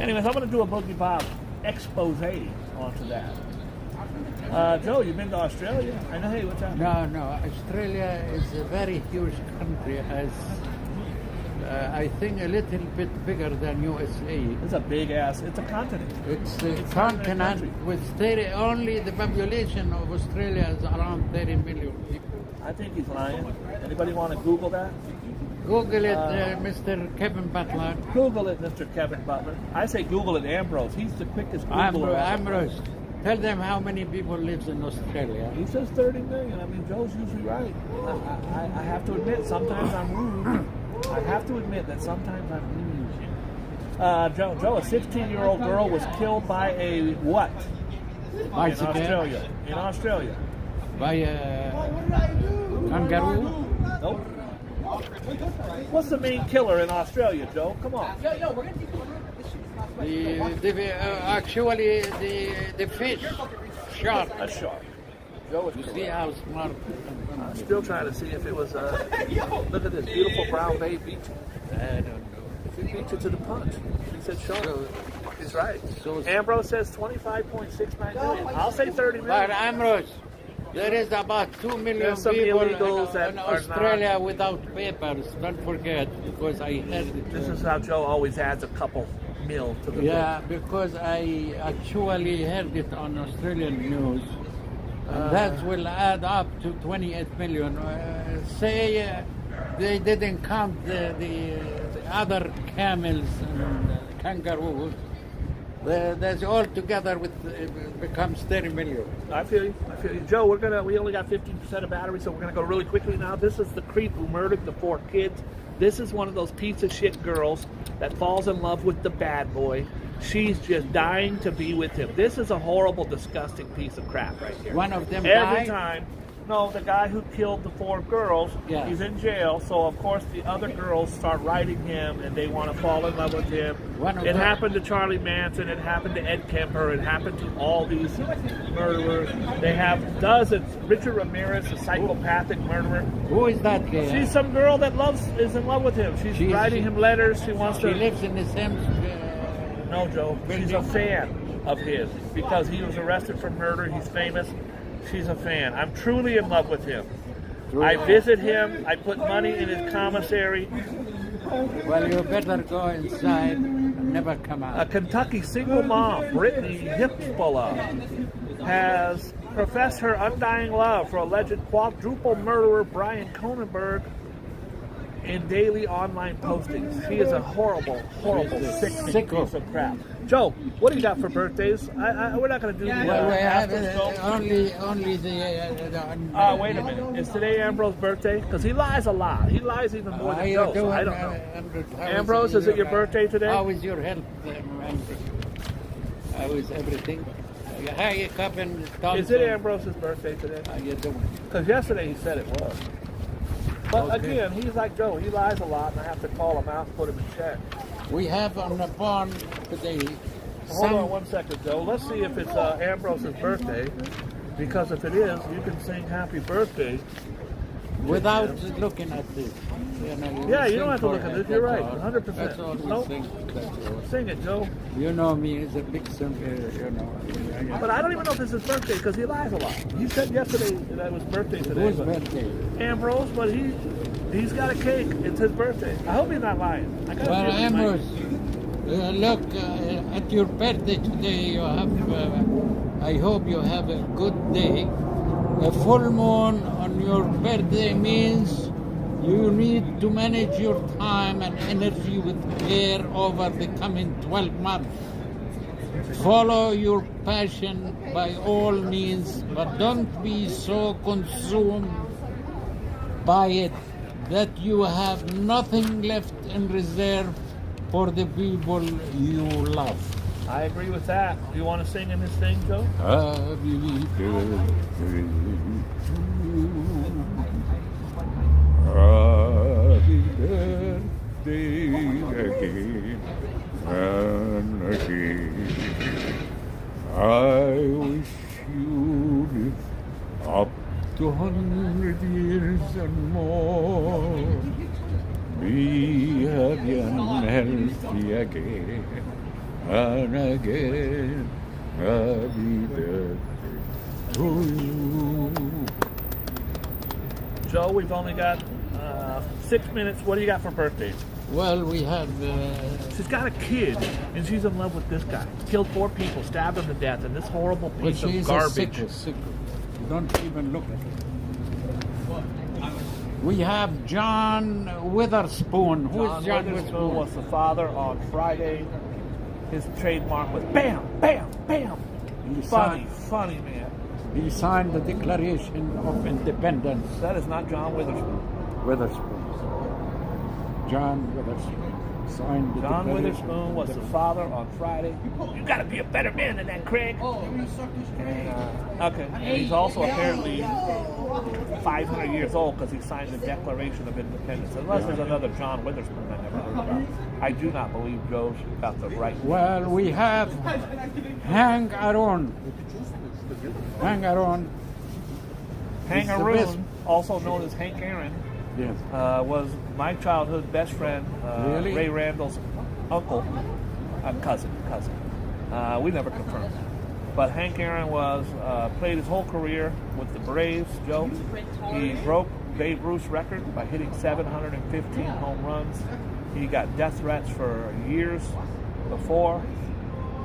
Anyways, I'm going to do a Boogie Bob expose onto that. Joe, you've been to Australia? I know, hey, what's up? No. Australia is a very huge country. I think a little bit bigger than USA. It's a big ass. It's a continent. It's a continent with 30. Only the population of Australia is around 30 million people. I think he's lying. Anybody want to Google that? Google it, Mr. Kevin Butler. Google it, Mr. Kevin Butler. I say Google it, Ambrose. He's the quickest Googler. Ambrose, tell them how many people lives in Australia. He says 30 million. I mean, Joe's usually right. I have to admit, sometimes I'm rude. I have to admit that sometimes I'm rude. Joe, a 16-year-old girl was killed by a what? Bicycle. In Australia. By a kangaroo. Nope. What's the main killer in Australia, Joe? Come on. Actually, the fish. Shark. A shark. Joe is You correct. see how smart. I'm still trying to see if it was look at this beautiful brown bay beach. I don't know. He beat you to the punch. He said shark. He's right. So- Ambrose says 25.69 million. I'll say 30 million. But Ambrose, there is about 2 million There's some people illegals that in are Australia not- without papers. Don't forget, because I heard it. This is how Joe always adds a couple mil to the Yeah, because I actually heard it on Australian news. And that will add up to 28 million. Say they didn't count the other camels and kangaroos. That's all together with becomes 30 million. I feel you. I feel you. Joe, we only got 15% of battery, so we're gonna go really quickly now. This is the creep who murdered the 4 kids. This is one of those piece of shit girls that falls in love with the bad boy. She's just dying to be with him. This is a horrible, disgusting piece of crap right here. One of them Every died? time. No, the guy who killed the 4 girls, Yeah. he's in jail. So, of course, the other girls start writing him and they want to fall in love with him. It happened to Charlie Manson. It happened to Ed Kemper. It happened to all these murderers. They have dozens. Richard Ramirez, a psychopathic murderer. Who is that guy? She's some girl that is in love with him. She's writing him letters. She wants She to. lives in the same. No, Joe. She's a fan of his because he was arrested for murder. He's famous. She's a fan. I'm truly in love with him. I visit him. I put money in his commissary. Well, you better go inside and never come A out. Kentucky single mom, Brittany Hipspola, has professed her undying love for alleged quadruple murderer Brian Cronenberg in daily online postings. She is a horrible, horrible, sick piece of crap. Joe, what do you got for birthdays? We're not going to do the Well, we have after show. only the. Wait a minute. Is today Ambrose's birthday? Because he lies a lot. He lies even more How than you Joe. So doing, I don't know. Ambrose, Ambrose, is it your birthday today? How is your health? How is everything? How you coming, Thompson? Is it Ambrose's birthday today? How you doing? Because yesterday he said it was. But Okay. again, he's like Joe. He lies a lot, and I have to call him out and put him in check. We have on the barn today. Hold on 1 second, Joe. Let's see if it's Ambrose's birthday. Because if it is, you can sing happy birthday. Without looking at this. You know, Yeah, you sing don't have to for look at it, this. You're that's right, all. 100%. That's all we Nope. sing. That's all. Sing it, Joe. You know me as a big singer, you know. But I don't even know if it's his birthday because he lies a lot. He said yesterday that it was birthday today. Whose but- birthday? Ambrose, but he's got a cake. It's his birthday. I hope he's not lying. I got a Well, feeling he might. Ambrose, look, at your birthday today, you have, I hope you have a good day. A full moon on your birthday means you need to manage your time and energy with care over the coming 12 months. Follow your passion by all means, but don't be so consumed by it that you have nothing left in reserve for the people you love. I agree with that. Do you want to sing in this thing, Joe? Happy birthday to you. Happy birthday again and again. I wish you live up to 100 years and more. Be happy and healthy again and again. Happy birthday to you. Joe, we've only got 6 minutes. What do you got for birthdays? Well, we have. She's got a kid, and she's in love with this guy. Killed 4 people, stabbed them to death, and this horrible But piece of garbage. Sickle. Don't even look at it. We have John Witherspoon. Who's John Witherspoon? Was the father on Friday. His trademark was bam, bam, bam. Funny man. He signed the Declaration of Independence. That is not John Witherspoon. Witherspoon. John Witherspoon signed the John Declaration. Witherspoon was the father on Friday. You got to be a better man than that, Craig. Okay. And he's also apparently 500 years old because he signed the Declaration of Independence. Unless there's another John Witherspoon I never heard about. I do not believe Joe's got the right. Well, we have Hank Aaron. Hank Aaron. Hank Aaron, also known as Hank Aaron, Yes. was my childhood best friend, Really? Ray Randall's uncle, cousin. We never confirmed. But Hank Aaron played his whole career with the Braves, Joe. He broke Babe Ruth's record by hitting 715 home runs. He got death threats for years before.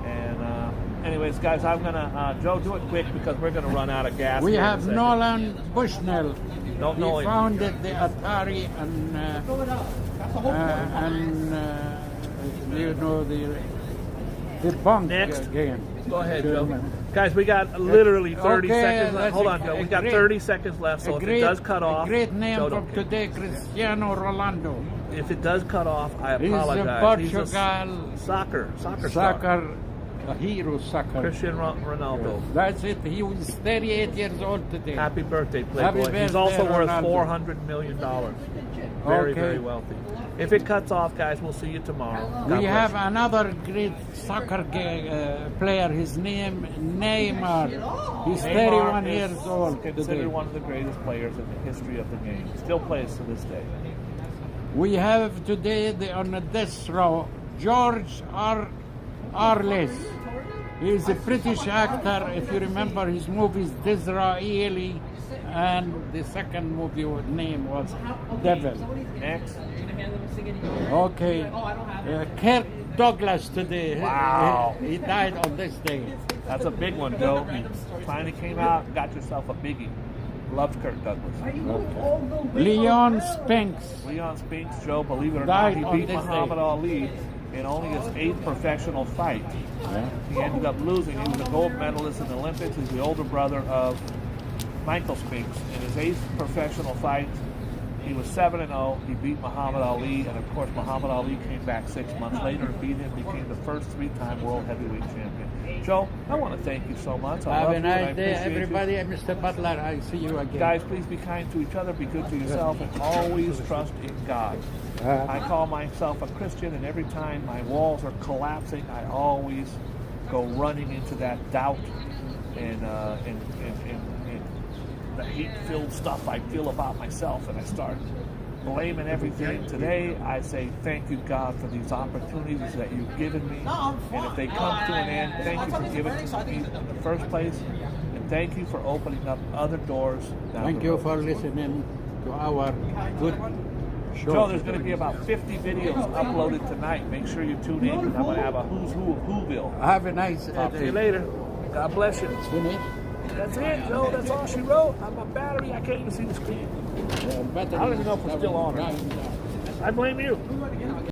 And anyways, guys, I'm going to, Joe, do it quick because we're going to run out of gas. We here in a have second. Nolan Bushnell. Don't know He him. founded the Atari and you know the bunk Next. game. Go ahead, Joe. Guys, we got literally 30 Okay, seconds left. that's Hold on, Joe. We got great- 30 seconds left, so if it does cut off, A great name Joe for don't care. today, Cristiano Ronaldo. If it does cut off, I He's a apologize. Portugal soccer star. soccer hero soccer. Christian Ronaldo. That's it. He was 38 years old today. Happy birthday, Happy Playboy. He's birthday, also worth Ronaldo. $400 million. Very, Okay. very wealthy. If it cuts off, guys, we'll see you tomorrow. God We bless have you. another great soccer player. His name Neymar. He's Neymar 31 is years old considered today. one of the greatest players in the history of the game. Still plays to this day. We have today on the death row George Arliss. He is a British actor. If you remember his movies, Disraeli, and the second movie name was Devil. Next. Okay. Kirk Douglas today. Wow. He died on this day. That's a big one, Joe. You finally came out and got yourself a biggie. Loved Kirk Douglas. Leon Spinks. Leon Spinks, Joe, believe it or Died not, on he beat this Muhammad day. Ali in only his 8th professional fight. He ended up losing. He was a gold medalist in the Olympics. He's the older brother of Michael Spinks. In his 8th professional fight, he was 7-0. He beat Muhammad Ali, and of course, Muhammad Ali came back 6 months later and beat him, became the first 3-time world heavyweight champion. Joe, I want to thank you so much. I Have love a you, and I nice day, appreciate you. everybody. Mr. Butler, I see you again. Guys, please be kind to each other, be good to yourself, and always trust in God. I call myself a Christian, and every time my walls are collapsing, I always go running into that doubt and the hate-filled stuff I feel about myself, and I start blaming everything. Today, I say thank you, God, for these opportunities that you've given me, and if they come to an end, thank you for giving it to me in the first place, and thank you for opening up other doors down Thank the you road. for listening to our good show. Joe, there's going to be about 50 videos uploaded tonight. Make sure you tune in, because I'm going to have a who's who of Whoville. Have a nice Talk to day. you later. God bless you. Finish? That's it, Joe. That's all she wrote. On my battery, I can't even see the screen. I don't even know if we're still on or not. I blame you.